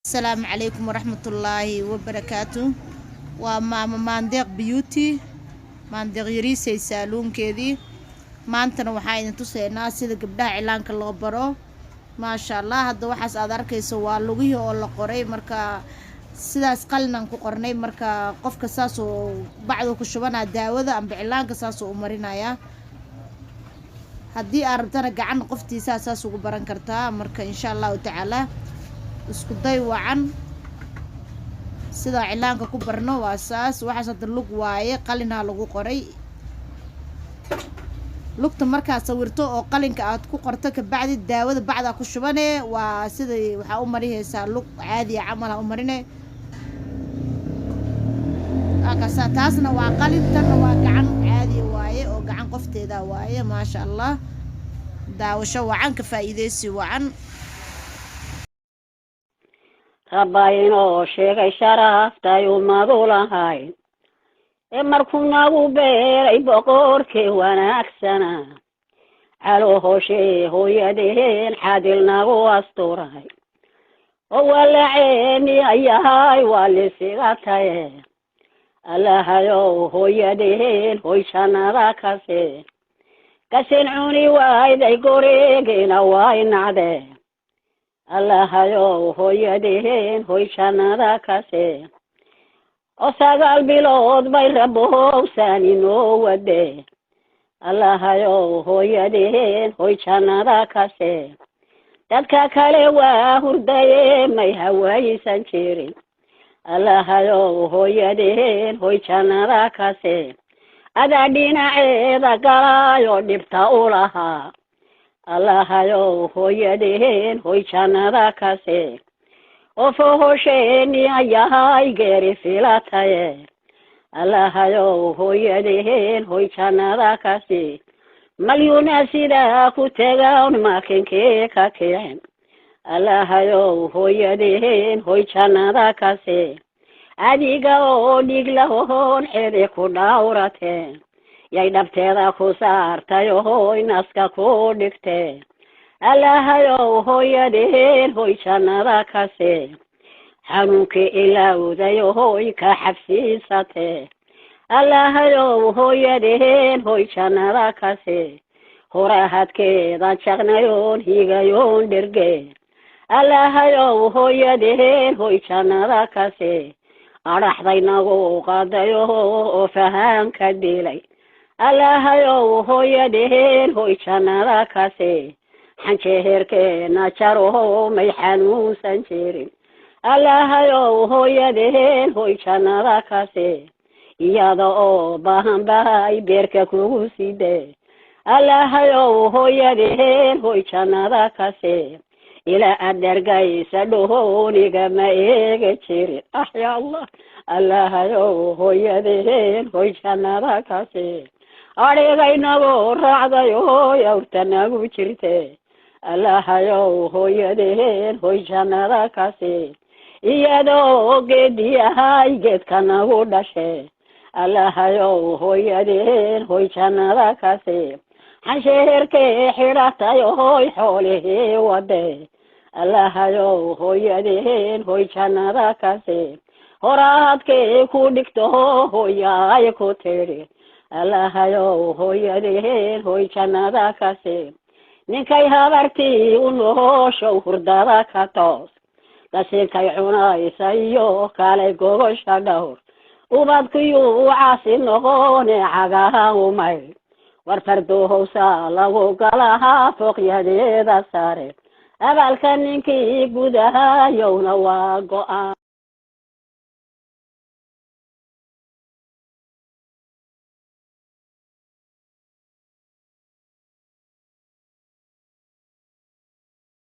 السلام عليكم ورحمة الله وبركاته. وماما مانديق بيوتي مانديق يريسي سالون كذي ما أنتنا وحاين توسينا سيدا قبدا إعلانك اللي برو ما شاء الله. هذا وحاس أدارك يسوى لغيه ولا قري مركا سيدا اسقلنا نكو قرني مركا قفك ساسو بعدو كشبانا داوذا أم بإعلانك ساسو أمرنا يا هدي أربتنا قعان قفتي ساسو قبران كرتا مركا إن شاء الله تعالى isku day wacan sida cilaanka ku barno waa saas waxa sad lug waaye qalina lagu qoray lugta marka sawirto oo qalinka aad ku qorto ka bacdi daawada bacda ku shubane waa sida waxa u mariyaysaa lug caadi camal u marine akasa taasna waa qalintan waa gacan caadi waaye oo gacan qofteeda waaye ma sha Allah daawasho wacan ka faa'iideysi wacan رباينو شيغي شرفتاي ومادولهاي markuu nagu beeray boqorkii wanaagsanaa caloohoshee hooyadeen xadil nagu asturay oo walaceeni ayahay waa lisiga taye allahayow hooyadeen hoyshanada kaseen cuni waayday goreegina waay nacdee allahayow hooyadeen hoyshanada kaseen oo sagaal bilood bay rabowsan inoo wade allahayow hooyadeen hoyshanada kaseen dadka kale waa hurdaye may hawaysan jirin allahayow hooyadeen hoyshanada kaseen adaa dhinaceeda galaayo dhibta u lahaa allahayow hooyadeen hoyshanada kaseen oo fohosheeni ayahay geeri filataye allahayow hooyadeen hoyshanada kaseen malyuuna sidaa ku tegaan makinkee ka kicin allahayow hooyadeen hoyshanada kaseen adiga oo dhig lahoon xidi ku dhawrateen yay dhabteeda ku saartay oo inaska ku dhigtee allahayow hooyadeen hoyshanada kaseen xanuunkii ilaawday hooy ka xabsiisatee allahayow hooyadeen hoyshanada kaseen horahadkeeda jaqnayoon higayoon dhergeen allahayow hooyadeen hoyshanada kaseen adhaxday nagu qaadayo oo fahaanka dilay allahayow hooyadeen hoyshanada kaseen xanjeerkeena jaro may xanuunsan jirin allahayow hooyadeen hoyshanada kaseen iyada oo baahan bahay beerka kugu sidee allahayow hooyadeen hoyshanada kaseen ilaa adargaysa dhooniga ma eega jirin ya allah allahayow hooyadeen hoyshanada kaseen adhigaynagu raacday oo awrta nagu jirtee allahayow hooyadeen hoyshanada kaseen iyadoo geediyahay geedka nagu dhashee allahayow hooyadeen hoyshanada kaseen xansheerkee xidhatay hooy xoolihii wadee allahayow hooyadeen hoyshanada kaseen horaadkee ku dhigto hooyaay ku tidhi allahayow hooyadeen hoyshanada kaseen ninkay habartii u nooshow hurdada ka toos qashinkay cunaysa iyo kale gogosha dhowr ubadkiyuu caasi noqone cagaha umay war fardohowsa lagu galahaa fooqyadeeda sare abaalka ninkii gudahayowna waa go-aan